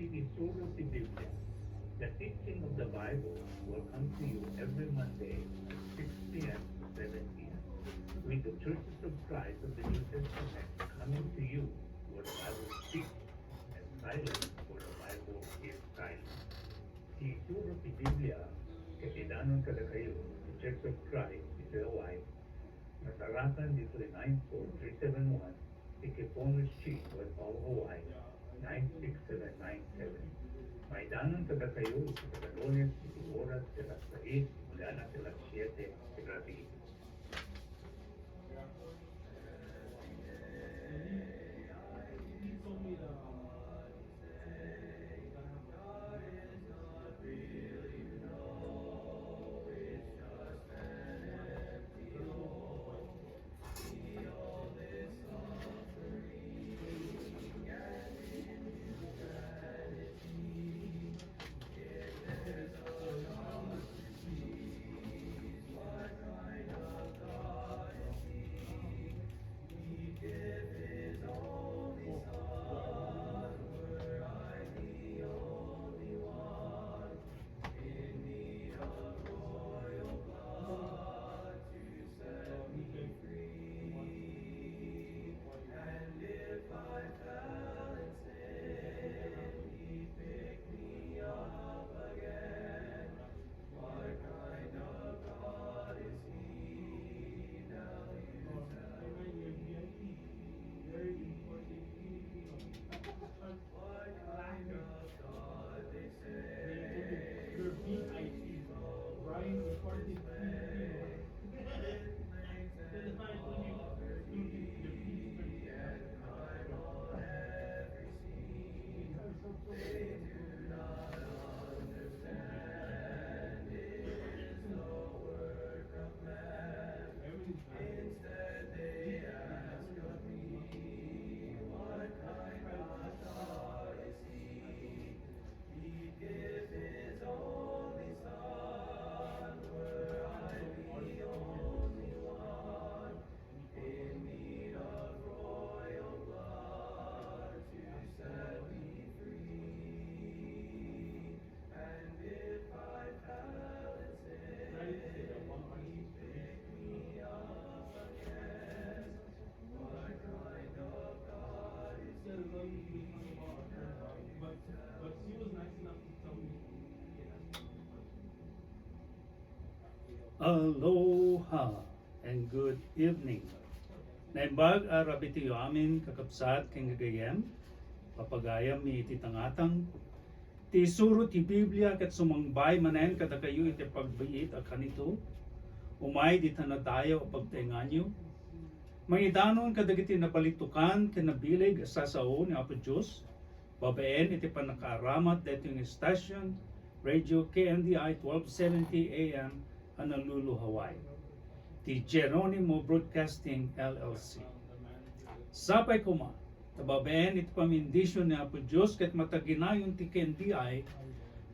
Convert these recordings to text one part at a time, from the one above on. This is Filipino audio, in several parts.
Isuro si Biblia. The teaching of the Bible will come to you every Monday at 6 p.m. to 7 p.m. with the Churches of Christ of the New Testament coming to you where the Bible speaks and silence where the Bible is silent. Si Isuro si Biblia, katidanon kada kayo, the Church of Christ, ito Hawaii, natarakan dito ay 94371, Ikipon Street, West Paulo, Hawaii, 96797. May danon kada kayo sa kada Lunes, ito oras sila sa 8, mula na sila 7 sa gabi. Aloha and good evening. Naimbag araw iti amin kakabsat keng gagayem, papagayam mi iti tangatang, ti suro ti Biblia ket sumangbay manen kada kayo iti pagbayit a kanito, umay di tanadayo a pagtainganyo, mangidanon kadagiti nabalitukan ken nabileg sa sao ni Apo Diyos, babaen iti panakaaramat dito yung station, Radio KNDI 1270 AM, Honolulu, Hawaii. Ti Geronimo Broadcasting LLC. Sapay kuma, tababayan iti pamindisyon ni Apo Diyos ket mataginayon ti KNDI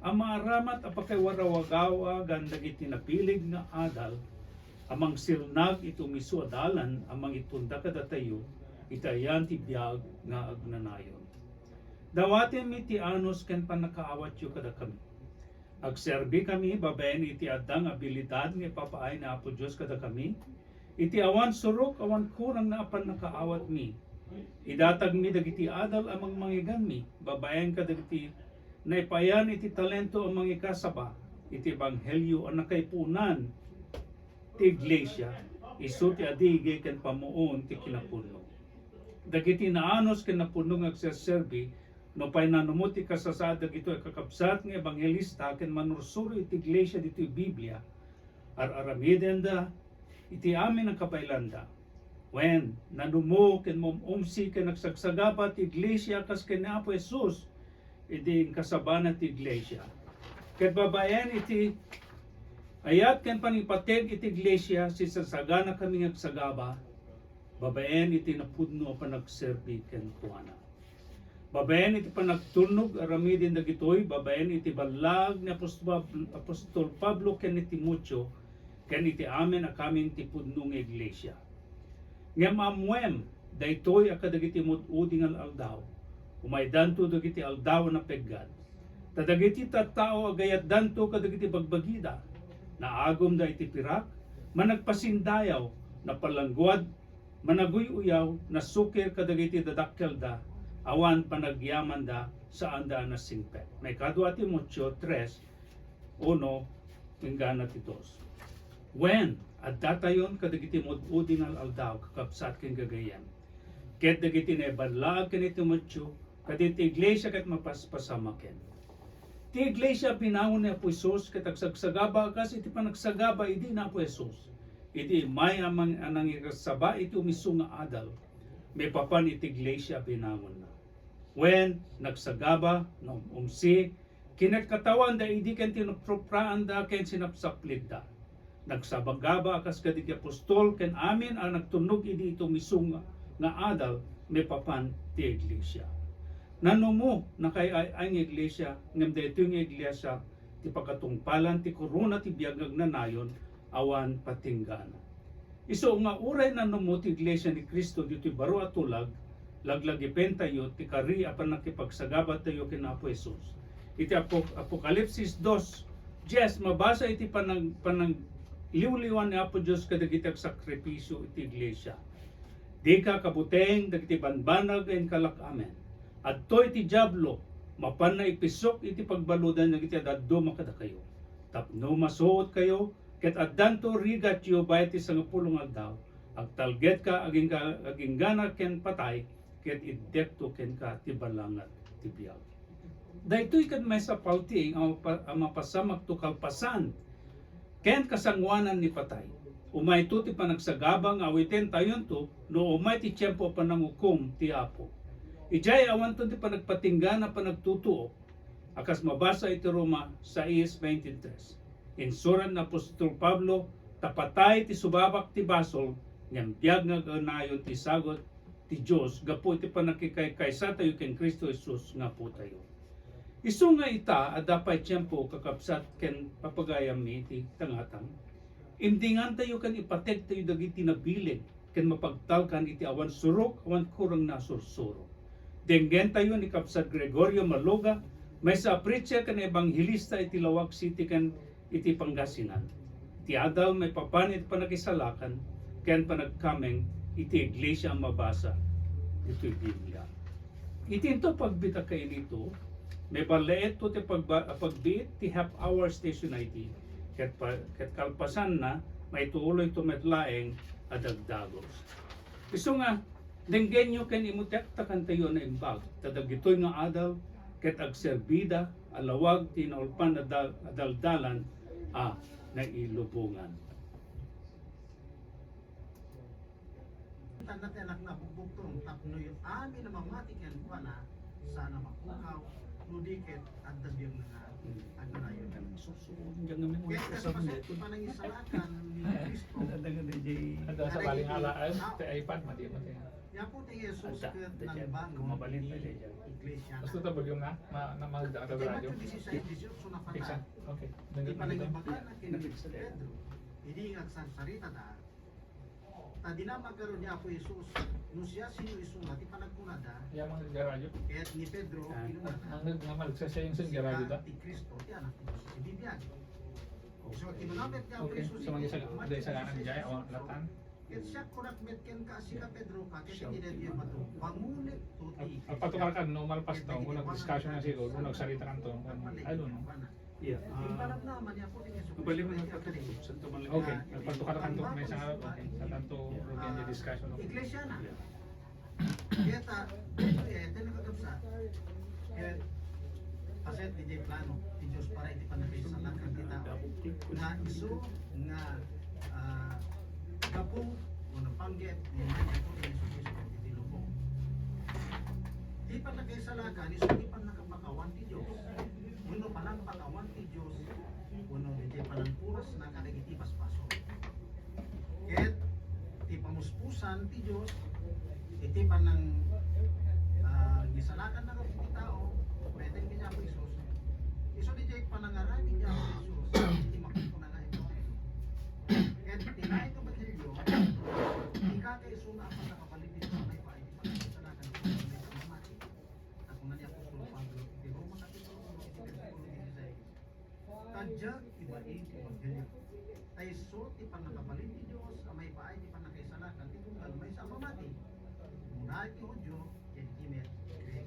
ang maaramat apakay warawagawa gandag iti napilig nga adal amang silnag ito misu adalan amang itunda kadatayo itayan ti biag nga agnanayon. Dawaten mi ti anos ken panakaawat yu kada kami. Agserbi kami, babayan iti adang abilidad nga papaay na Apo Diyos kada kami. Iti awan surok, awan kurang na apan nakaawat mi. Idatag mi dagiti adal amang mangigan mi. Babayan ka dagiti naipayan iti talento amang ikasaba. Iti ebanghelyo ang nakaipunan ti iglesia. Isu ti adige ken pamuon ti kinapuno. Dagiti naanos ken napunong agserserbi no pay nanumuti kasasada ito ay kakabsat ng ebanghelista ken manursuro iti iglesia dito Biblia aramiden da iti amin ang kapailanda when nanumo ken umsi ken nagsagsagaba ti iglesia kas ken Apo Jesus iti kasabana ti iglesia ket babayan iti ayat ken panipateg iti iglesia si sasagana kami agsagaba babayan iti napudno panagserbi ken kuana. Babayan iti panagturnog aramidin dagitoy, babayan iti balag ni Apostol Pablo ken ni Timoteo, ken iti amen a kamin ti pudnong iglesia. Ngem amwem daytoy a kadagiti mutuding aldaw, umay danto dagiti aldaw na peggad. Tadagiti tattao agayat danto kadagiti bagbagida, naagom da iti pirak, managpasindayaw, na palangguad, managuy-uyaw, na sukir kadagiti dadakkel da, awan panagyaman da saan da na singpet. May kadwa Timoteo 3:1 hinggan 2. When at datayon kadagiti mududi ng aldaw kakapsat ken gagayan. Ket dagiti na banlag ken Timoteo kaditi iglesia ket mapaspasamaken. Ti iglesia pinangon ni Apo Hesus ket agsagsagaba kas iti panagsagaba idi na Apo Hesus. Iti may amang anang ikasaba iti umiso nga adal. May papan iti iglesia pinangon na. When nagsagaba no umsi kinatkatawan da idi ken tinupropraan da ken sinapsaplid da. Nagsabagaba akas kaditi apostol ken amin ang nagtunog idi ito misung nga adal may papan ti iglesia. Nanumo na kay ang iglesia ngem dayto yung iglesia ti pagkatungpalan ti korona ti biagag na nayon awan patinggana. Iso nga uray nanumo ti iglesia ni Kristo dito baro at tulag laglag ipentayo ti kari apan nakipagsagabat tayo ken Apo Hesus. Iti Apokalipsis 2:10 mabasa iti panang liwliwan ni Apo Diyos kadagiti sakripisyo iti iglesia. Di ka kabuteng dagiti banbanag en kalakamen. Adtoy ti diablo mapan na ipisok iti pagbaludan dagiti adaddo makada kayo. Tapno masuot kayo ket addanto rigat yo bayat ti sangapulong aldaw. Agtalget ka aging gana ken patay ket iddekto ken ka ti balangat ti biag. Daytoy ket may sapalti ang mapasamak to kalpasan ken kasangwanan ni patay. Umay to ti panagsagabang awiten tayon to no umay ti tiyempo panangukom ti Apo. Ijay awan to ti panagpatinggana panagtutuo. Akas mabasa iti Roma 6:23. Insuran na Apostol Pablo tapatay ti subabak ti basol ngem biag nga ganayon ti sagot ti Dios gapu iti panakikaykaysa tayo ken Kristo Jesus nga po tayo. Isu nga ita adapay tiyempo kakapsat ken papagayam mi iti tangatang. Imdingan tayo kan ipatek tayo dagiti nabilin ken mapagtalkan iti awan surok awan kurang nasursuro. Denggen tayo ni Kapsat Gregorio Maloga may sa preacher ken ebanghilista iti Lawag City ken iti Pangasinan. Ti adal may papanit panakisalakan ken panagkameng iti iglesia ang mabasa iti Biblia. Itinto pagbita kay nito may balaet to ti pagbiit ti half hour station ID ket kalpasan na may tuloy tumetlaeng adagdagos. Isu nga denggen nyo ken imutektakan tayo na imbag tadagitoy nga adal ket agserbida alawag ti naulpan adaldalan na ilubungan. Tanat anak na bukbuktong tapno yung amin na mamati ken pana sana makukaw nudiket at dabyang nga ano na yun. Kaya kasi panangisalakan ni Kristo Ada sa baling halaan, sa iPad, mati mo tayo. yan po ti Jesus ket ng bangon ni iglesia Gusto ito yung na magda ka Kaya radyo? Matthew 16:18 na Iksan, pala. okay. Di Nandito pa dito. nagbaga na kini Pedro. Hindi nga sarita ta. Ta dinamagaro niya po Jesus. Nung siya sino isunga ti panagkunada. Yung mga garadyo. Kaya ni Pedro kinunada. Ang nagnamal sa siya yung garadyo ta. Ti Kristo ti anak ni Diyos si bibiyag. So kinunabet niya po Okay, Jesus. so mga isa ganan ni Jaya o latan. Kaya siya kunakmet ken ka si ka Pedro ka kaya hindi niya mato. Pangunit to ti. Patukar ka, normal pas to, kung nag-discussion na siguro, kung nagsarita lang to, I don't know. Yeah. Yung panag naman niya po ni Jesus. Balik mo na katutup sa tumalag. Okay, nagpatukar ka to, may isang araw, okay. Sa tanto, rugyan niya discussion. Okay. Iglesia na. Kaya ta, ito nakagapsa. Kaya, paset di jay plano, di Diyos para iti panagkisalakan kita. Nga iso, nga kapong, o napanggit, yung mga po ni Jesus Cristo, iti lubong. Di pa nagkisalakan, iso di pa nakapakawan ti Diyos. Uno pa lang pakawan ti Diyos, uno di jay panangpuras na kadagiti paspaso. Ket, ti pamuspusan ti Diyos, iti panang gisalakan na kapag tao, pwede niya po Isus. Iso di jay panangarami niya po Isus, iti makikuna nga ito. Ket, tinay ito bagilyo, di ka kay isuna ang nakapalipit sa may paay, iti panangisalakan ito, may pamamati. At Adjak ibain ti Evangelyo. Ay so ti panakabalin ti Diyos, amay paay ti panakaisalakan, ti tunggal may sa mamati. Muna ti Hudyo, ken Kimet, Greg.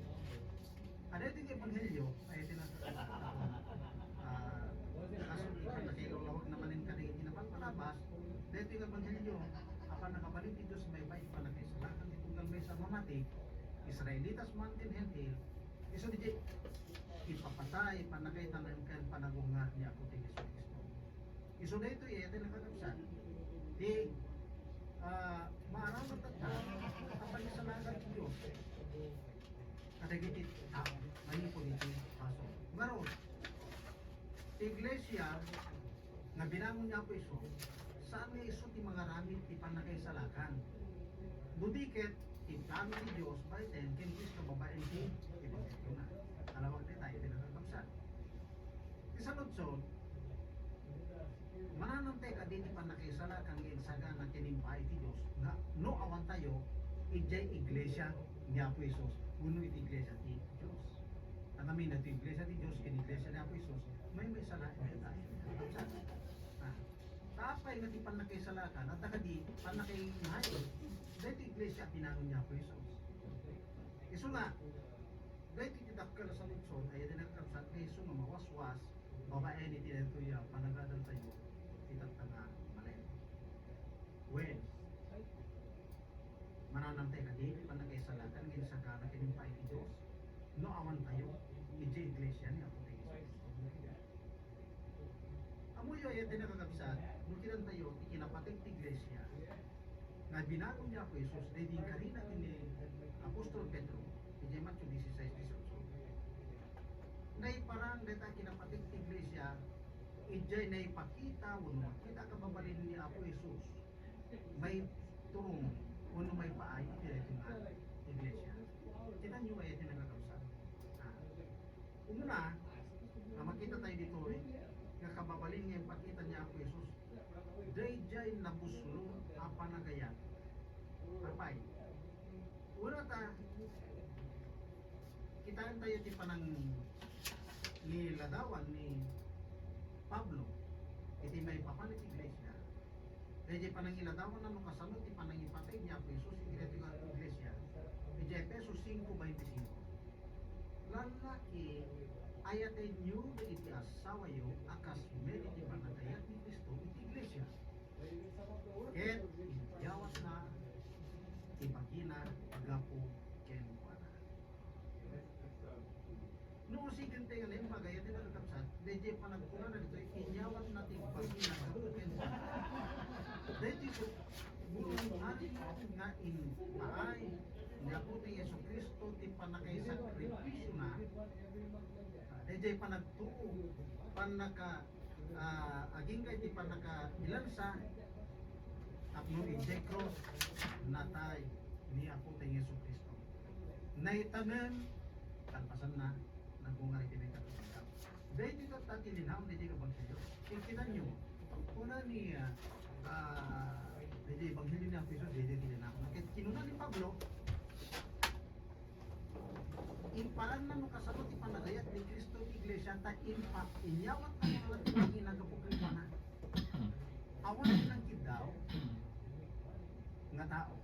Ada iti Evangelyo, ay tinatapos. Kaso ti panakailawag naman yung kanina tinapalpalabas, dito yung Evangelyo, apan nakabalin ti Diyos, may paay ti panakaisalakan, ti tunggal may sa mamati. Israelitas man din hentil, iso di ipapatay, panakaitan ng kan panagungar niya ako ti Yesu Cristo. Iso na ito ito nakakapsan. Di maaramat at kapalisalagan ti Diyos. Kadagiti tao, manipon ito paso. Ngaron, iglesia nga binangon niya po iso, saan nga iso ti mga ramit ti panakaisalakan. Budiket, plano ni Diyos, baiten, kinis ka babaeng ti Evangelyo na. Alawag na tayo, tinatapsan. Isalod-sod, mananantay ka din pa nakisala kang insaga na tinimpay ti Diyos nga no awan tayo, ijay iglesia ni Apo Isus, guno iti iglesia ti Diyos. Ang amin na iti iglesia ti Diyos, kin iglesia ni Apo Isus, may sala na tayo. Tapay nga ti panakisalakan at nakadi panakinahayon, dahil iglesia pinangon niya po Isus. Iso nga, dahil titidakkel sa lutson, ay dinagkapsat na iso nga mawaswas, babae ni tinatuya, panagadal tayo, itatanga malen. When, mananantay ka di, panakisalakan, ngayon sa gana, kinimpay ni Diyos, no awan tayo, iti iglesia niya po tayo Isus. Amoy ay dinagkapsat, nung kinantayo, ikinapating ti iglesia, nga binagong niya po Isus, dahil di karina ni Apostol Pedro, di Matthew 16:18. Nay parang deta kinapating ti iglesia, ijay nay pakita uno makita kababalin ni Apo Isus. May turong uno may paay iti nga iglesia. Kita niyo ay tinagkakausan. Una, na makita tayo dito nga kababalin nga pakita niya Apo Isus. Dayjay nabuslo apa nagayat. Apay. Una ta kitaan tayo ti panang niladawan ni Pablo iti may papalit iglesia. Dahil panang iladawan na nung kasamot ti panang ipatay niya po Isus iti nga iglesia. Iti Efesos 5:25. Lalaki ayatay niyo iti asawa yo akas med iti panagayat ni Kristo iti iglesia. Ket jawat na ipakina agapo ken kuana. No sige tayo ngayon magayat na kakapsat, medyo panagkunan na dito inyawat natin ipakina agapo ken kuana. Dahil ko bulong atin nga in maay nga po ni Yesu Cristo ti panakaisakripisyo na dahil panagtuo panaka aging kay ti panaka ilansa tapno ijay cross natay ni Apo tayo Yesu Cristo. Naitanan kalpasan na nagbunga rin kami katulad. Dahil dito tatilinaw na dito Evangelyo. Kikinan nyo, una ni dito Evangelyo ni Apo Isus, dito tilinaw. Kinuna ni Pablo, imparan na no kasabot ipanagayat ni Kristo iglesia ta inyawat na mga lahat ginagapukay pa na. Awan ng kidaw nga tao.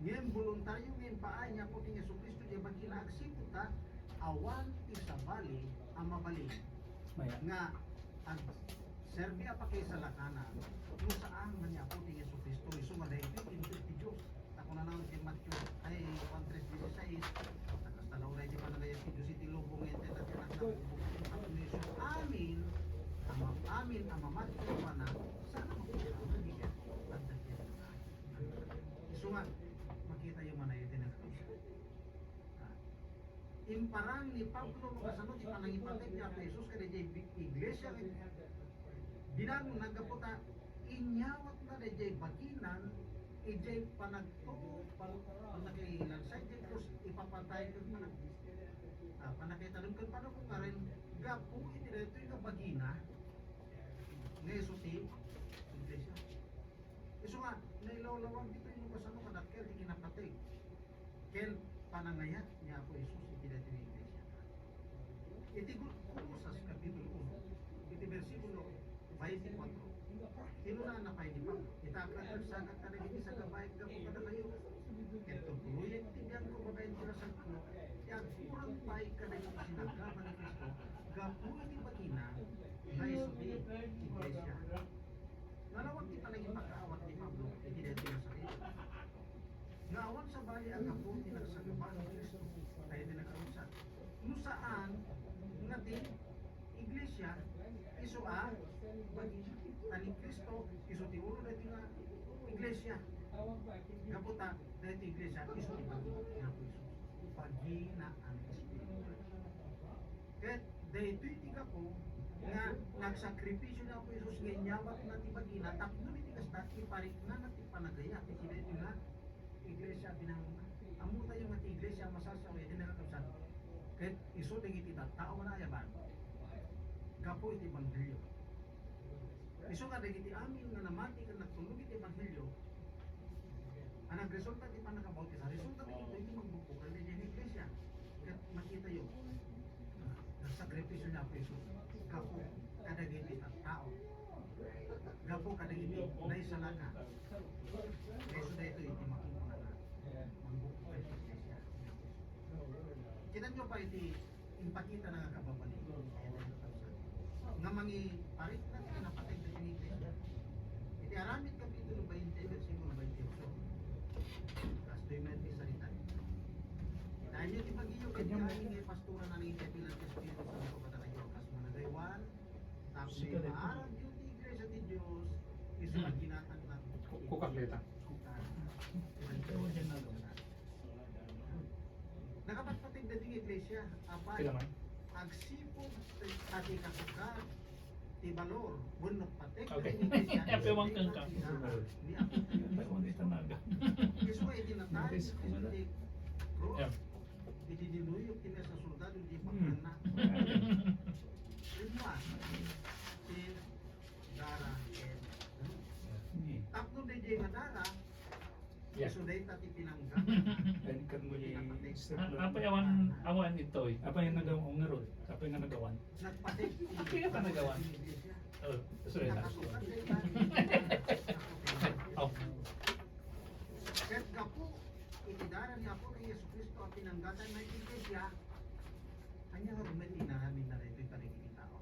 Ngayon voluntaryo ngayon paay niya po ni Yesu Cristo di ba kinaagsipot ta awan isabali ang mabalik nga ang Serbia pa kay sa lakana kung saan man niya po ni Yesu Cristo iso nga dahil ti Diyos ako na naman kay Matthew ay 1:16 nakastalaw na di pa nagayat si Diyos iti lubong ente at amin amin ang mamatyo pa na sana makuha ang nagigat at nagigat na iso nga makita yung manay tinagkausa imparang ni Pablo kasanod si panangipatay ni Apo Jesus kada jay iglesia binangon nagaputa inyawat na jay baginan ijay panagtuo panakailan sa ijay terus ipapatay ko panakaitalong ko paano kung karin gapo iti dito yung bagina nga isuti iglesia iso nga nailawlawang dito yung kasano kadakkel di kinapatay ken panangayat niya Apo Jesus iti dito yung iglesia iti Kolosas kapitulo 1 iti versikulo Kinuna na pay di pa. Itakrat sa kada gini sa gabay gapo kada kayo. Ito proyek tingyan ko babayin ko sa kuno. Yan kurang pay kada gini sinagama ni Kristo. Gapo di bagina ay subi iglesia. Nalawag di pa lagi pagkaawat ni Pablo, hindi dito na sa iyo. Naawan sa bali ang gapo tinagsagaban ni Kristo. Kaya dinakausap. Kung saan nga di iglesia iso bagi ani Kristo iso ti ulo dati nga iglesia kaputa dati iglesia iso ti bagi nga Kristo bagi na ang Espiritu ket dayto iti kapo nga nagsakripisyo na po Isus nga inyawat na ti bagi na tapno iti kasta iparik na ti panagaya iti dayto nga iglesia binangon amo tayo nga ti iglesia masasaw iti nakakabsat ket iso ti tao na yaban gapo iti ebanghelyo. Iso ka dagiti amin nga namati ka nagtulog iti ebanghelyo. Ang nagresulta ti panakabautisa, resulta iti magbukbukan di ang iglesia. Kat makita yo. Nagsakripisyo niya po Isus. Gapo kadagiti tao. Gapo kadagiti naisalaga. Iso dito iti makipunan na magbukbukan iti iglesia. Kita nyo pa iti impakita na nga kababalik. Nga mangi parit na pinapatay na yung iglesia. Iti aramid kapitulo 20, versikulo 28. Kasto yung may salita. Dahil nyo ti pag-iyo kanya ngay pastura na ng Itepilan Espiritu sa mga kapatakayo. Kas managaywan, tapos may maarag yung ti iglesia ti Diyos, iso ang ginatan na Kukakleta. Nakapagpatid na ting iglesia, apay, Sila man. agsipog ati kasukat ti balor bunok patek Okay. Epe wang kang ka. ni ako iso ay tinatay ti cross Yeah. iti dinuyok ti sa soldado di pagkana rimwa ti dara tapno di di nga dara Yeah. iso day ti pinangga Dan kan mo Apa awan ito eh. Apa yang nagawang nga ron? Apa yang nagawan? nagpatek Kaya pa nagawan? Oh, sorry na. nakasukat day Oh. Ket gapo itidara ni Apo kay Yesu Kristo ang pinanggatan ng iglesia kanya nga rumeti na namin na ito yung tarigiti tao.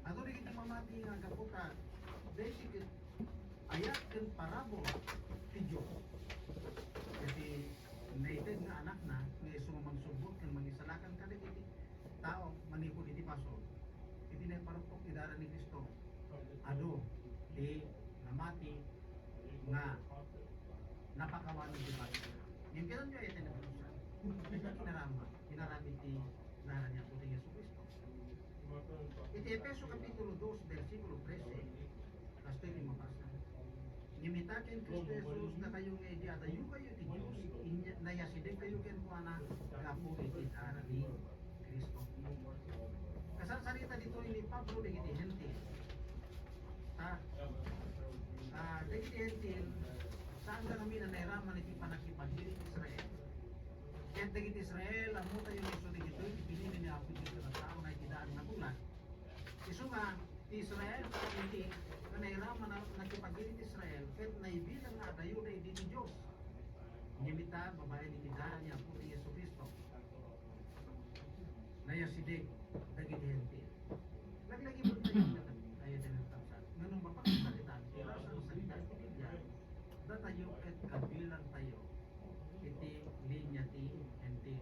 Ato rin iti mamati nga gapo ka basic ayat ken parabo ti Diyos. Kasi naitid nga anak na nga iso magsubot ken mangisalakan ka iti tao manikod iti paso. Iti na parupok idara ni Kristo. Ado di namati nga napakawan ng debate. Yung kailan nyo ay tinabusan. Kinarami ti nara niya po Yesu Cristo. Iti Efeso Kapitulo 2, versikulo 13, kasto yung mabasa. Nimitakin Kristo Jesus na kayo nga di adayo kayo ti Diyos, nayasidig kayo ken kuana kapo iti nara ni Kristo. Kasasalita dito ni Pablo de iti hentil. De iti hentil, saan ka kami na nairaman iti panagkipagdirit Israel? Kaya dagiti Israel, amo tayo ng iso dito, ipinili ni Apo Diyos na tao na itidaan na bulan. Iso nga, ti Israel, hindi, na nairaman na nagkipagdirit Israel, kaya naibilang na dayo na hindi ni Diyos. Nyimita, babae ni itidaan niya Apo ni Yesu Cristo. Nayasidig, dagiti hentil. Naglagi mo tayo na tayo din ang tapsa. Nganong mapagkakalitan, iraw sa salita iti Biblia, datayo ket kabilang tayo iti linya ti enti.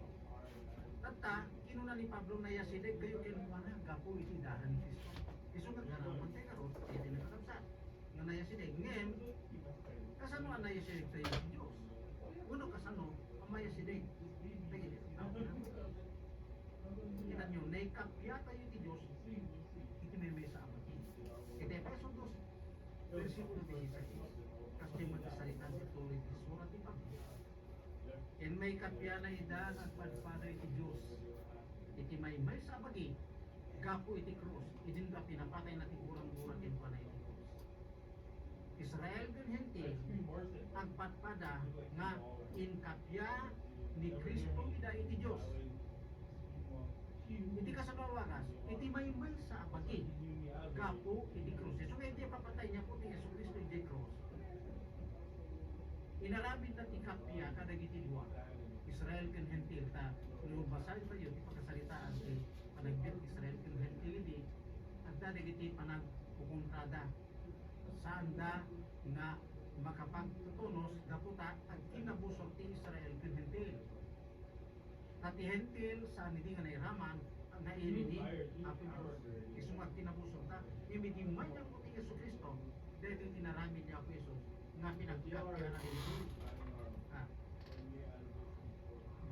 Tata, kinuna ni Pablo na yasidig kayo kinuwana gapo iti dahan ni Kristo. Isu nga ganaman tayo karon iti nakakabsat. Nga nayasidig ngem kasano ang nayasidig tayo sa Dios? Uno kasano ang mayasidig? Pagili. Kita nyo, naikapya tayo ti Dios iti may sa amati. Iti Efeso 2, versikulo 16. Kasi magkasalitan si Tuloy ti surat ti Pablo. And may kapya na ida at padpada iti Diyos. Iti may sa abagi, gapo iti krus, idin ka pinapatay na ti kurang-kurang kinpa na iti krus. Israel din hentil, ang padpada nga in kapya ni Kristo ida iti Diyos. iti kasagawaras, iti may sa abagi. Gapo, iti krus. So kaya iti papatay niya po ti Yesu Cristo iti krus. Inarabid na ti kapya kada iti dua. Israel ken Hentil ta lubasan tayo ti pagkasalitaan ti panagbiat Israel ken Hentil di adda dagiti panagpukontrada sanda nga makapagtutunos daputa ang kinabusor ti Israel ken Hentil. Tati Hentil sa nidi nga nairaman ang nailini apo Diyos isumag kinabusor ta imidi man ang puti Yesu Kristo dahil tinaramid niya Apo Yesus nga pinagkakaya na ito.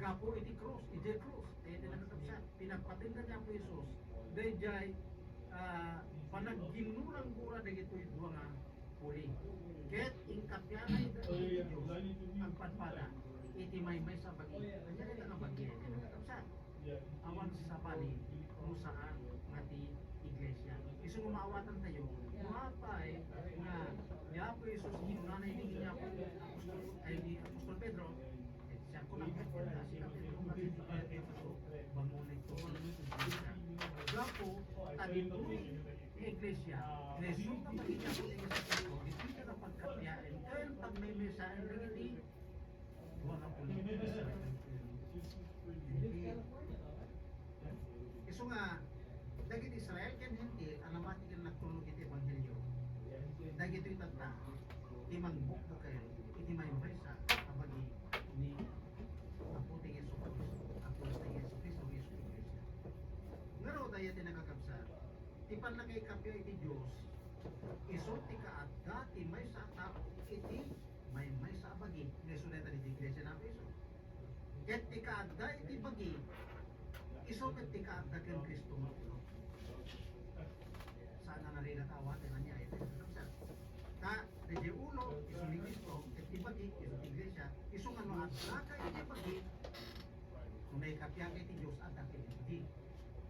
Gapo iti krus, iti krus, iti nakatapsat, pinagpatinda niya Apo Yesus dahil jay panagginurang gura dahil ito'y duwa nga puli. Ket ingkapyanay dahil Diyos ang padpada iti may sa bagi. Kanya rin ang bagi, iti nakatapsat. Awan sa bali kung saan nga ti iglesia. Isang umawatan tayo, mapay nga ni Apo Yesus hinunanay din niya po ay ni Apostol Pedro siya ko lang po na si Pedro kasi si Pedro bangunay ko gapo tadi po iglesia resulta magiging po niya sa Pedro dito na pagkapyain kaya pag may mensahe rin iti wala po iso nga dagit Israel ken Hentil anamati ken nagtulog iti ebanghelyo dagito itata imangbok na kayo iti may sa abagi ni Apo ti Yesu Cristo Apo ti Yesu Cristo Yesu Iglesia ngaro daya ti nakakabsat ti panlakay kapyo iti Diyos iso ti kaadda ti may sa tao iti may sa abagi ni suneta ni Iglesia na Apo ket ti kaadda iti bagi iso ket ti kaadda ken Kristo mo sana narinatawa ti nanya iti nakakabsat ta de uno iso ni Cristo ket ibagi iso ti iglesia iso kano adda ka iti bagi kung may kapya iti Dios adda ken ibagi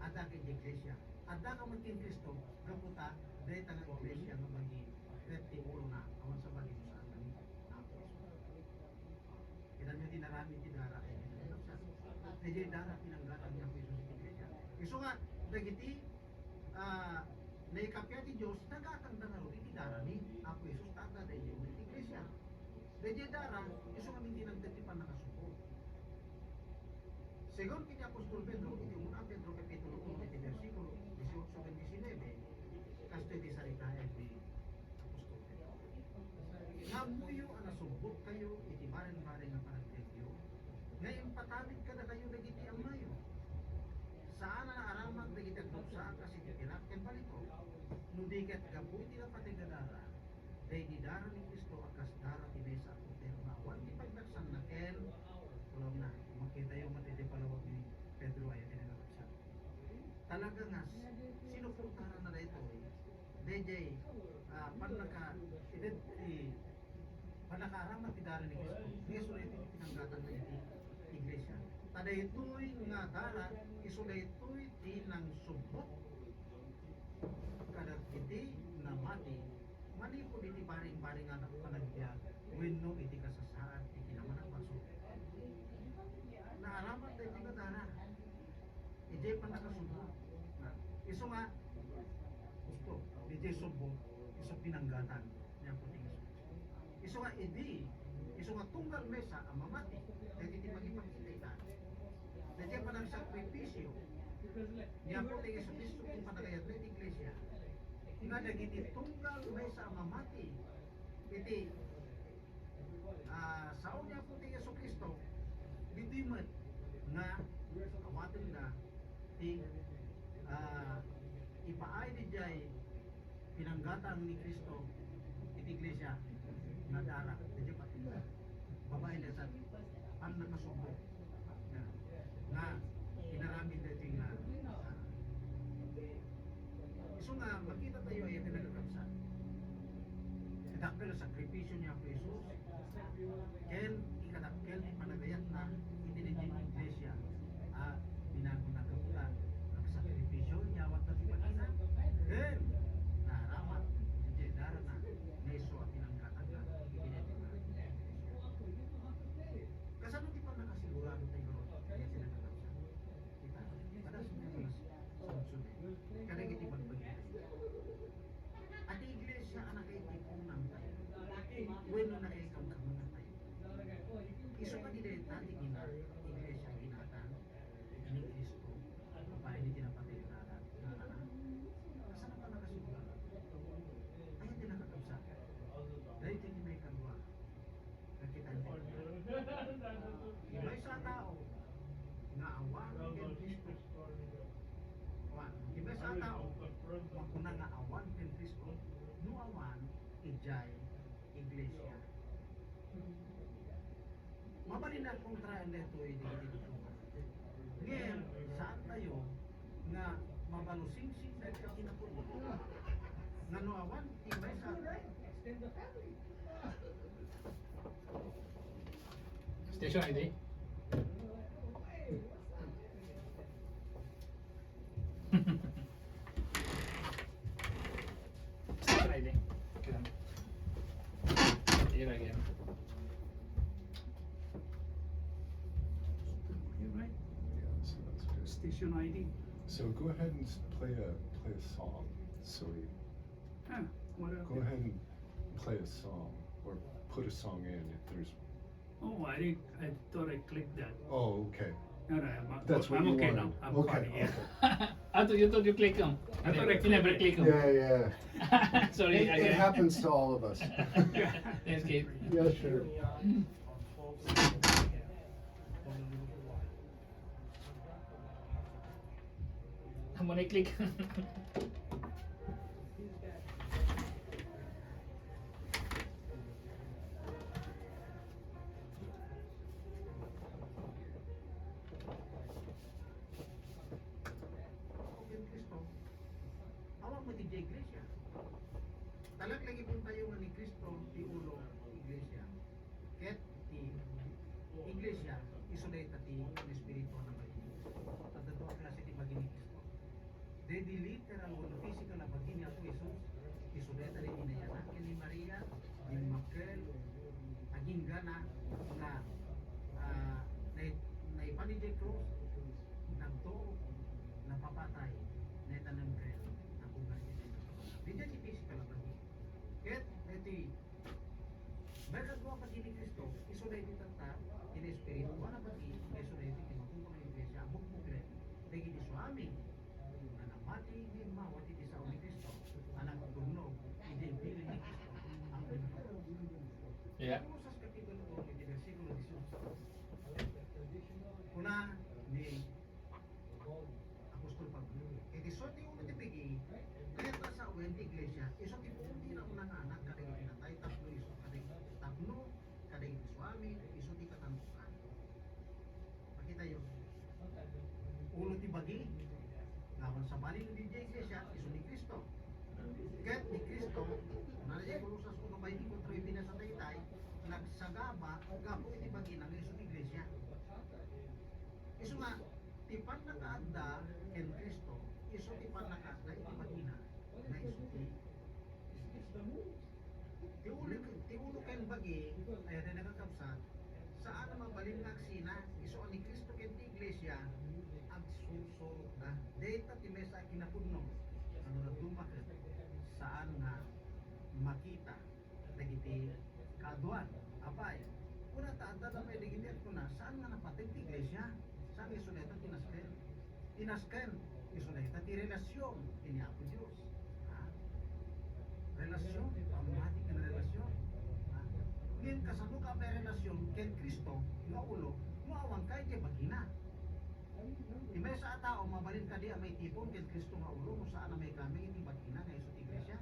adda ken iglesia adda ka man ken Cristo gaputa dayta nga iglesia nga bagi ket ti ulo na awan sa bagi sa atin kita nyo dinarami ti dara kay dara pinanggatan niya Kristo sa iglesia iso nga dagiti naikapya ti Diyos, nagkakanda nga rin iti dara ni Apo Yesus, taga da iyo iti iglesia. Dahil dara, iso kami tinagdatipan nakasuko. Segon kiti Apostol Pedro, iti una Pedro Kapitulo 1, iti versikulo 18 hanggang 19, kasto iti salita iti Apostol Pedro. Ngamuyo ang nasubok kayo, iti baring-baring nga panagregyo, ngayon patamid ka na kayo dagiti ang mayo. Saan na aramag dagiti agdupsaan kasi tipirak ken balito. Nudikat gapu iti patigadara. Day di dara ni Kristo akas dara ti mesa eterna. Wan ti pagdaksan na ken tulong na makita yung matiti palawag ni Pedro ay tinagaksa. Talaga nga sinupurtahan na dito DJ panakaaramat ti dara ni Kristo. Yesu iti pinanggatan na iti iglesia. Tada ito'y nga dara isulay ito'y di nang subok kada iti na mati manipod iti baring-baring nga panagbiag wenno iti kasasaan iti naman ang baso naaramat na iti nga dara iti panakasubok iso nga gusto iti subok iso pinanggatan niya po iti iso nga iso nga tunggal mesa ang mamati dahil iti magipagkita dahil pa ng sakripisyo niya po iti Yesu Cristo kung panagayat na iti iglesia nga dagiti tunggal mesa ang mamati iti sao niya po iti Yesu Cristo bidimat nga awatin na ti ipaay di jay pinanggatan ni Kristo iti iglesia nga dara dito pati babae na sa ang nakasubok nga inaramid dito nga iso nga makita tayo ay tinagakabsa kadakkel sakripisyo niya po Jesus ken ikadakkel ni panagayat na itinigin iglesia binagunag ka ang sakripisyo niya wat na pagkina ken naramat hindi dara na neso at pinangkatan na itinigin na kasano di pa nakasigurado tayo kaya tinagakabsa kita pada sa mga ijay iglesia. Mabalin na kung traan dito ay dito. Ngayon, saan tayo nga mabalusing-sing na kinapuno? Nga nuawan, tibay sa Station ID. Station ID. Kailan? Here again. You're right. Yeah, so that's good. Station ID. So go ahead and play a song. So we Ah, what else? go ahead and play a song or put a song in if there's. Oh, I thought I clicked that. Oh, okay. No, That's what I'm you okay wanted. now. I'm Okay, fine, yeah. I thought you click on. I thought I You never clicked click on. Yeah. Sorry, It happens to all of us. Thanks, Kate. Yeah, sure. I'm gonna click. Open Kristo. Awak mo ti iglesia. Talag lagi pun tayo nga ni Kristo ti ulo iglesia. Ket ti iglesia isulay ta ti espiritu na bagi. At dato klase ti bagi ni Kristo. Dedi literal o physical na bagi ni Apo Jesus. Isulay ta di inayanak ni Maria, ni Makel, aging gana nga na ipanijay cross nagtuo napapatay na itanang kayo na bugas di dyan si physical lagi ket iti magagawa pa ni Kristo isulay di tata in espiritu wala pa di isulay di kimakuha ng iglesia mukmukre dagi di suami na namati ni mawati di sa ni Kristo anak tugnog hindi bilin ni Kristo ang Yeah. Usas kapitulo 1 di versikulo 18 kuna ni Apostol Pablo. E di sorti uno ti pigi, kaya ta sa uwen ti iglesia, iso ti pundi na unang anak kadang pinatay tapno iso kadang tapno kadang suami iso ti katantukan. Makita yo. Ulo ti bagi, lawan sa bali ni iglesia iso ni Kristo. Ket ni Kristo, na di Kolosas 1:23 binasa taytay, nagsagaba gapo iti bagi ng iso ti iglesia. Iso nga, tipan na kaadda ken Kristo, iso tipan na kaadda iti bagina, na iso ti tiulo ken bagi, ay na nakakabsat, saan na mabalin nga aksina, iso ni Kristo ken ti iglesia, ang susurot na, data ti mesa kinapudno, ano na dumak, saan nga makita, dagiti kaduan, apay, una taadda na may dagiti at kuna, saan nga napatid ti iglesia? Saan isuleta tinasken? Tinasken, isuleta ti relasyon ini Apo Diyos. Ha? Relasyon, pamati ka na relasyon. Ha? Ngayon kasano ka may relasyon ken Kristo, nga ulo, muawang kay kay bagina. Di may sa tao, mabalin ka di may tipon ken Kristo nga ulo, kung saan na may kami iti bagina nga iso ti iglesia.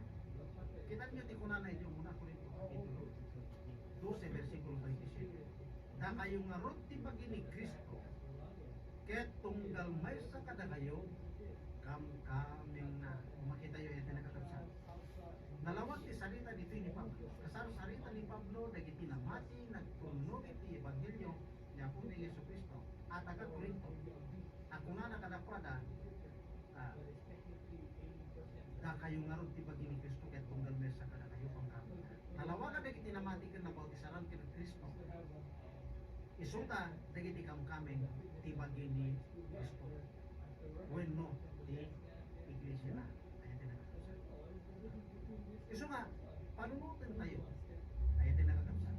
Kita niyo ti kunanay niyo muna ko rin kapitulo 12 versikulo 27. Da kayo nga rot ti bagini Kristo, ket tunggal may sa kada kayo kaming na makita yo ito nakakabsat. Nalawat ti salita dito ni Pablo. Kasaro salita ni Pablo dagiti namati nagtunog iti ebanghelyo ni Apo ni Jesucristo at taga Corinto. Ako na nakadapada da kayo nga ron ti bagi ni Kristo ket tunggal may sa kada kayo pangkaming. Nalawa ka dagiti namati ken nabautisaran ken Kristo. Isuta dagiti kamkaming ti bagi ni Kristo. Wenno ti iglesia na. Ayan din nakakabsat. Iso nga, panunutin tayo. Ayan din nakakabsat.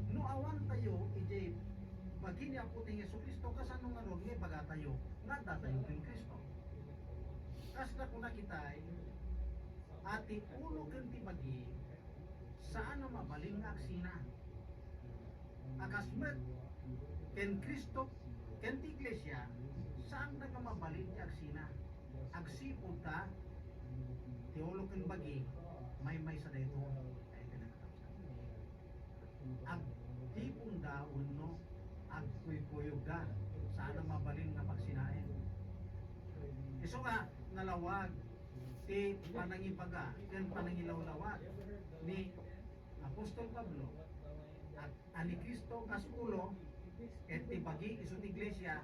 No awan tayo, iti bagi ni Apo ni Jesucristo, kasano nga ron, ngay baga tayo, nga datayo ken Kristo. Kas na kung nakitay, ati ulo ken ti bagi, saan na mabaling nga aksina? Akasmet, ken Kristo, ken ti iglesia, saan na ka mabalin ti aksina? Agsipod ta, ti ulo ken bagi, may sa dito ay kinakapsan. Ag di daon no ag kuyog-kuyuga sana mabalin nga pagsinain. Iso nga nalawag ti panangibaga ken panangilawlawag ni Apostol Pablo at ani Kristo kasulo ket ti bagi isu ti iglesia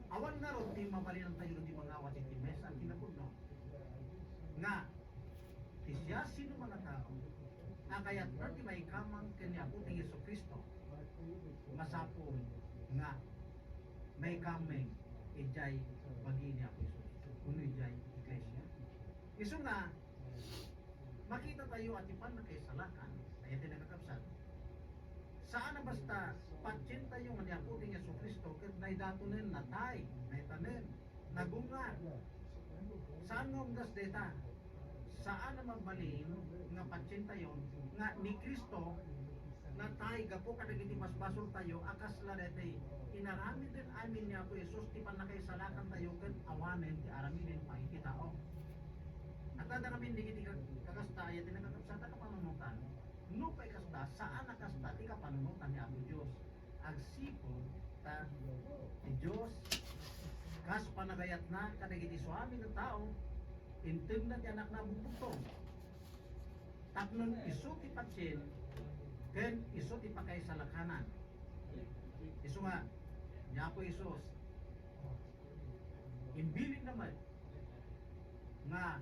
awan na ron ti mabalin ang tayo di mangawat iti mesa ang kinapudno nga ti siya sino mga tao kayat na ti may kamang kanya po ti Yesu Kristo masapon nga may kameng ijay bagi niya po Yesu kuno ijay iglesia iso nga makita tayo at ipan na kay salakan ay iti nakakapsan saan na basta patsin tayo nga niya po ti Yesu Kristo ket naidatunen natay naitanen nagungar saan nga umdas deta saan na mabalin nga patsin tayo nga ni Kristo na tayo gapo kadagiti basbasol tayo akas la dete inarami din amin niya po Yesus ti panakaisalakan tayo ken awanen ti aramin pa iti tao at tada kami digiti kakasta ay tinagkakapsa ta kapanunutan no pay kasta saan nakasta ti kapanunutan ni Apo Dios agsipon ta ti Dios kas panagayat na kadagiti suami ng tao inted na ti anak na bubugtong tapnon isu ti patsin ken isu ti pakaisalakanan isu nga niya po Isus imbilin naman nga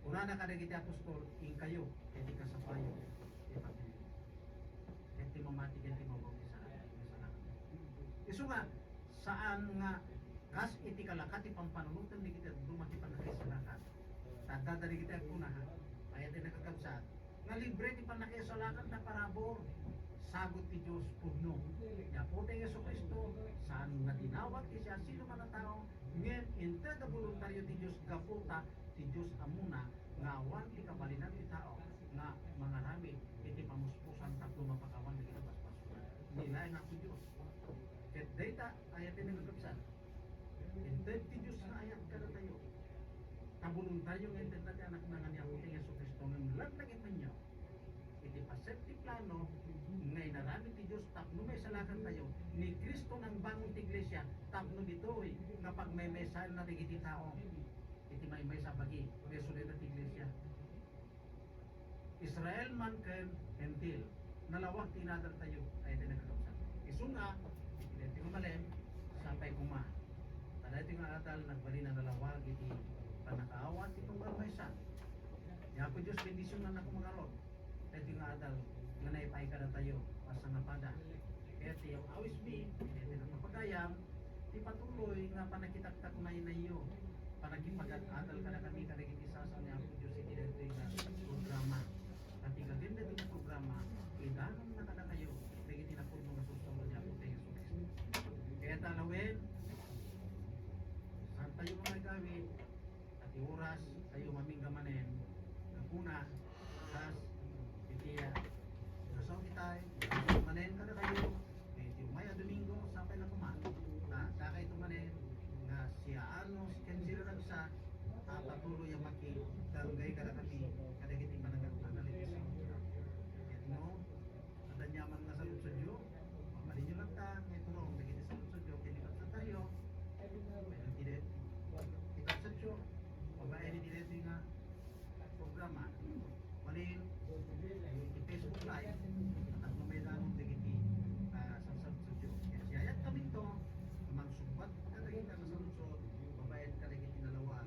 una na kadagiti apostol in kayo iti kasapayo iti mamati iti mabuti sa isu nga saan nga kas iti kalakat ti pampanunutan di kita dumati panakisalakan tadadari kita kunahan ay iti nakakabsat nga libre ti panakisalakan na parabor sagot ti Diyos pudno ya po ti Yesu Kristo saan nga tinawag ti siya sino man ang tao ngem inted a voluntaryo ti Diyos gaputa ti Diyos amuna nga awan ti kabalinan ti tao nga mangarami iti pamuspusan tapno mapakawan ti kinabasbasuran nilay nga po Diyos ket data ayat ti nagkapsan inted ti Diyos nga ayat kada tayo ta voluntaryo nga inted na ti anak na nga niya po ti Yesu Kristo ngem laglagit man niyo iti paset ti plano ngay narami ti Diyos tapno may salakan tayo ni Kristo nang bangon ti iglesia tapno ditoy nga pag may mesal na tigiti tao iti may sa bagi resulta ti iglesia Israel man ken Gentil nalawag tinadal tayo ay tinagkakapsan isu nga iti malen sampai kuma tada iti nga atal nagbali na nalawag iti panakaawat itong maysa ya po Diyos bendisyon na nako magarod iti nga atal nga naipay ka na tayo asa nga pada kaya ti awis mi iti nakapagayam ti patuloy nga panakitaktak na iyo panakipagat-adal ka na kami kadagiti sasa ni Apo Diyos iti dito nga programa at igaganda din ang programa idanon na kada kayo kadagiti na puro nga susunod ni Apo Diyos kaya talawin saan tayo mga gawin at oras tayo maminggamanen kapuna kas itiya kasaw kitay manen kada kayo iti umaya Domingo sampai na kuman na kakay tumanen nga siya ano si Kenzira nagsa patuloy ang maki dalugay kada kami kadagiti panagalit no adanyaman nga sa lutsodyo mamalin nyo lang ta may turong dagiti sa lutsodyo kinikat sa tayo mayroon tidak ikat sa tiyo pabayan ni direto nga programa malin i Facebook live at mamaydanong dagiti sa lutsodyo kaya siyayat kami to magsumbat kadagiti ka sa lutsod pabayan kadagiti nalawa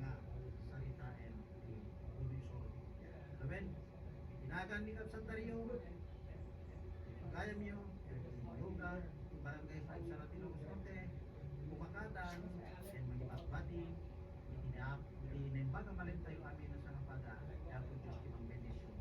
nga salitain Lubisol Amen tinagan ni Kapsantaryo pagayam nyo lugar barangay 5 Saratino Buscote Bukakadan and magipatpati itinimbaga malin tayo amin na sa napada kaya po Diyos ibang bendisyon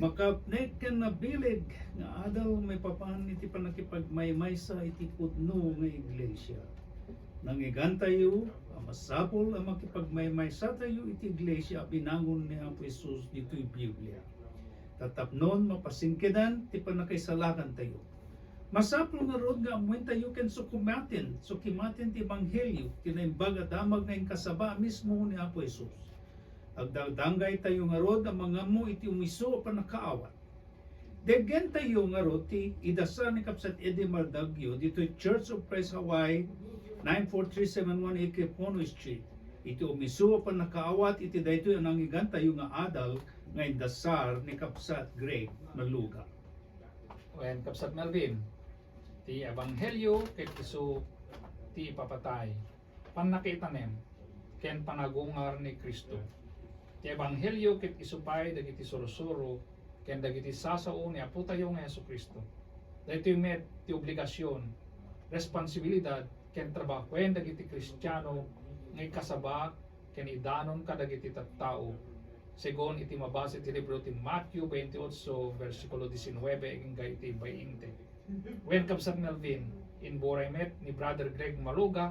makapnek ka na bilig nga adal may papaan iti panakipagmaymay sa iti pudno nga iglesia. Nangigan tayo, masapol ang makipagmaymay sa tayo iti iglesia binangon ni Apo Jesus dito'y Biblia. Tatapnon mapasingkidan ti panakaisalakan tayo. Masapol nga rod nga amuin tayo ken sukimatin ti ebanghelyo kinaimbag at damag nga kasaba mismo ni Apo Jesus. Agdagdanggay tayo nga rod ang mga mo iti umiso panakaawat. Degen tayo nga rod ti idasal ni Kapsat Eddie Mardagyo dito Church of Christ Hawaii 94371 AK Pono Street. Iti umiso panakaawat iti dayto ang nangigan tayo nga adal nga indasar ni Kapsat Greg Maluga. When Kapsat Melvin, ti ebanghelyo ket isu ti ipapatay panakitanem ken panagungar ni Kristo. Ti ebanghelyo ket isupay dagiti sursuro ken dagiti sasao ni Apo tayo nga Jesucristo. Daytoy met ti obligasyon, responsibilidad ken trabaho ken dagiti Kristiyano nga kasaba ken idanon kadagiti tattao. Segon iti mabasa ti libro ti Matthew 28 versikulo 19 hingga iti 20. When Kapsat Melvin in Boray met ni Brother Greg Maluga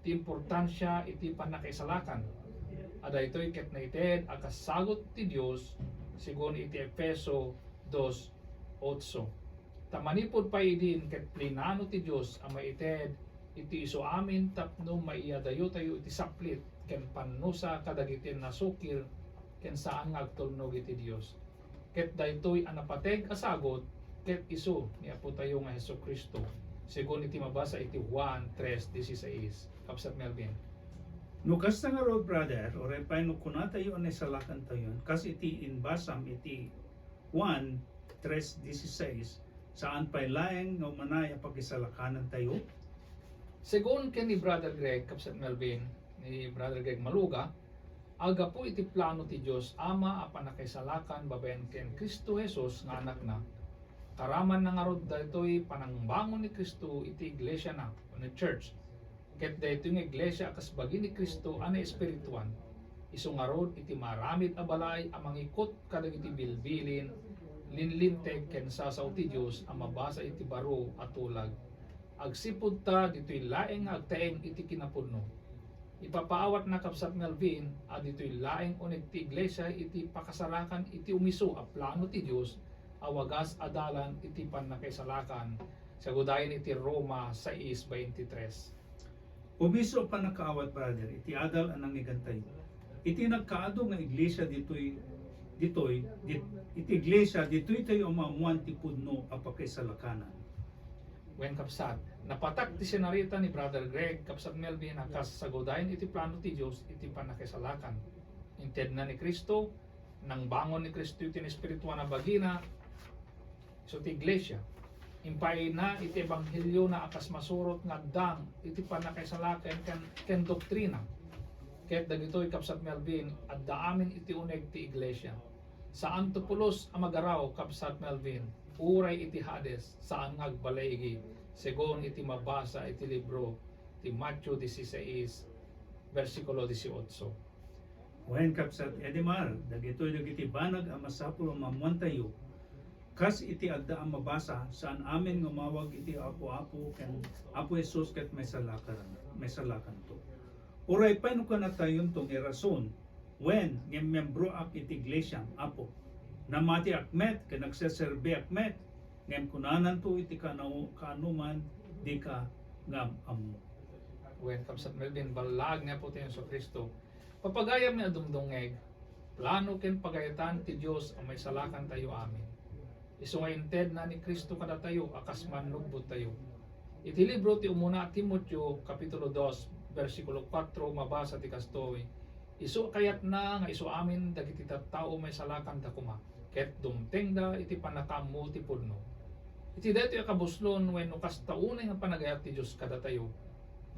ti importansya iti panakaisalakan. Ada ito'y ket naited akasagot ti Dios sigon iti Efeso 2:8. Tamanipod pa idin ket plinano ti Dios ang maited iti isu amin tapno maiyadayo tayo iti saplit ken pannusa kadagiti nasukir ken saan nga agtulnog iti Dios. Ket daytoy ang napateg asagot ket isu ni Apo tayo nga Jesucristo sigon iti mabasa iti Juan 3:16. Kapsat Melvin. No kasta nga rod brother, oray pa no kuna tayo anay salakan tayo, kas iti inbasam iti 1:3:16 saan pa'y laeng nga umanay pagisalakanan tayo. Segon ken ni Brother Greg Kapsat Melvin, ni Brother Greg Maluga, aga po iti plano ti Dios ama a panakaisalakan babaen ken Kristo Jesus nga anak na. Karaman na nga rod daytoy panangbangon ni Kristo iti iglesia na, ni church. Ket daytoy nga iglesia kas bagi ni Kristo ana espirituan. Isu nga rod iti maramid a balay a mangikot kadagiti bilbilin, linlinteg ken sasaw ti Dios a mabasa iti baro at tulag. Agsipud ta ditoy laeng nga agtaeng iti kinapudno. Ipapaawat na Kapsat Melvin a ditoy laeng unig ti iglesia iti pakasalakan iti umiso a plano ti Dios a wagas adalan iti panakaisalakan sa gudayon iti Roma 6:23. Umiso pa nakaawat brother, iti adal ang nangigantay. Iti nagkaado nga iglesia iti iglesia ditoy tayo umamuan ti pudno a pakaisalakanan. When Kapsat, napatak ti senarita ni Brother Greg Kapsat Melvin ang kasagodayan iti plano ti Dios iti panakisalakan. Inted na ni Kristo, nang bangon ni Kristo iti espirituan na bagina, so ti iglesia. Impay na iti ebanghelyo na akas masurot nga dang iti panakisalakan ken doktrina. Ket dagitoy Kapsat Melvin adda amin iti uneg ti iglesia. Saan tupulos ang magaraw Kapsat Melvin? Uray iti Hades saan nga agbalaygi segon iti mabasa iti libro ti Matthew 16 versikulo 18. Wen Kapsat Edimar, dagiti banag ang masapul ang mamuan tayo. Kas iti adda ang mabasa saan amin ngumawag iti Apo ken Apo Jesus ket may salakan to. Uray pa no kana tayon tong irason when nga membro ak iti iglesia Apo namati akmet ken nagseserbe akmet ngem kunanan to iti kanuman di ka ngam ammo. When Kapsat Melvin balag nga po tayo sa Kristo, papagayam ni adumdungeg, plano ken pagayatan ti Dios ang may salakan tayo amin. Isu nga inted na ni Kristo kada tayo akas mannugbot tayo. Iti libro ti umuna Timoteo kapitulo 2 versikulo 4 mabasa ti kastoy. Isu kayat na nga isu amin dagiti tattao may salakan ta kuma. Ket dumtengda iti panakamu ti pudno. Iti daytoy kabuslon wenno kas taunay nga panagayat ti Dios kada tayo.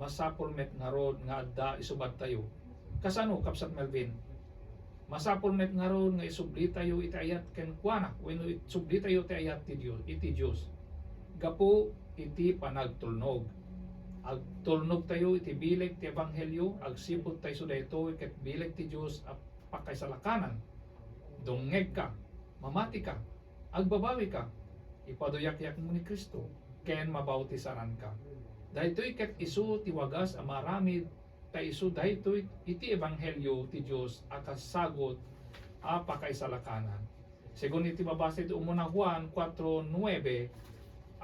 Masapol met nga rod nga adda isubad tayo. Kasano Kapsat Melvin? Masapol met nga rod nga isubli tayo iti ayat ken kuana wenno isubli tayo ti ayat ti Dios iti Dios. Gapo iti panagtulnog. Agtulnog tayo iti bileg ti ebanghelyo, agsipod tayo so daytoy ket bileg ti Dios a pakaisalakanan. Dungeg ka mamati ka, agbabawi ka, ipaduyak-yak mo ni Kristo, ken mabautisaran ka. Dahitoy ket isu ti wagas a maramid ta isu dahitoy iti ebanghelyo ti Dios akas sagot a pakaisalakanan. Según iti mabasa iti umuna Juan 4:9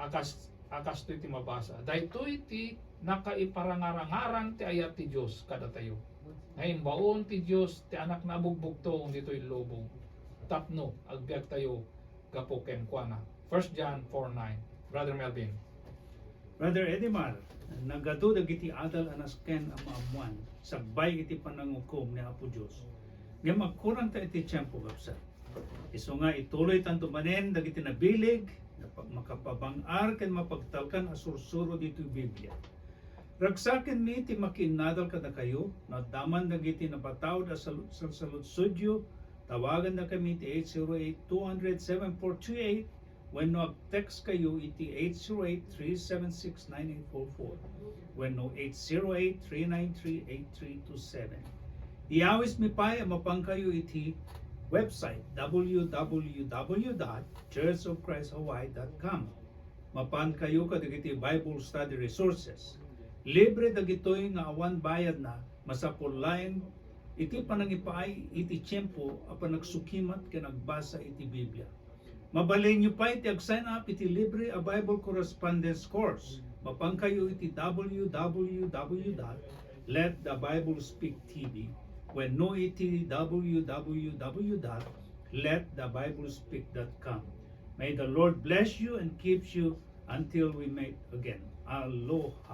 akas to iti mabasa. Dahitoy ti nakaiparangarangarang ti ayat ti Dios kada tayo. Ngayon baon ti Dios ti anak na bugbugtong dito'y lubong. Tapno agbiag tayo gapo ken kuana. 1 John 4:9. Brother Melvin. Brother Edimar, nagato dagiti adal anas ken ang maamuan, sagbay iti panangukom ni Apo Dios. Nga magkurang ta iti tiyempo kapsa. Iso nga ituloy tanto manen dagiti nabilig, na makapabang-ar ken mapagtalkan asursuro dito Biblia. Ragsaken mi ti makinadal kada kayo, na daman dagiti napatawd a saludsudyo, tawagan na kami ti 808-200-7428. When no text kayo iti 808-376-9844. When no 808-393-8327. Iawis mi pa mapang kayo iti website www.churchofchristhawaii.com. Mapan kayo kadagiti Bible study resources. Libre dagitoy nga awan bayad na masapulayan iti panangipaay iti tiyempo apan nagsukimat ken nagbasa iti Biblia. Mabalin nyo pa iti ag-sign up iti libre a Bible correspondence course. Mapang kayo iti www.letthebiblespeak.tv. When no iti www.letthebiblespeak.com. May the Lord bless you and keeps you until we meet again. Aloha.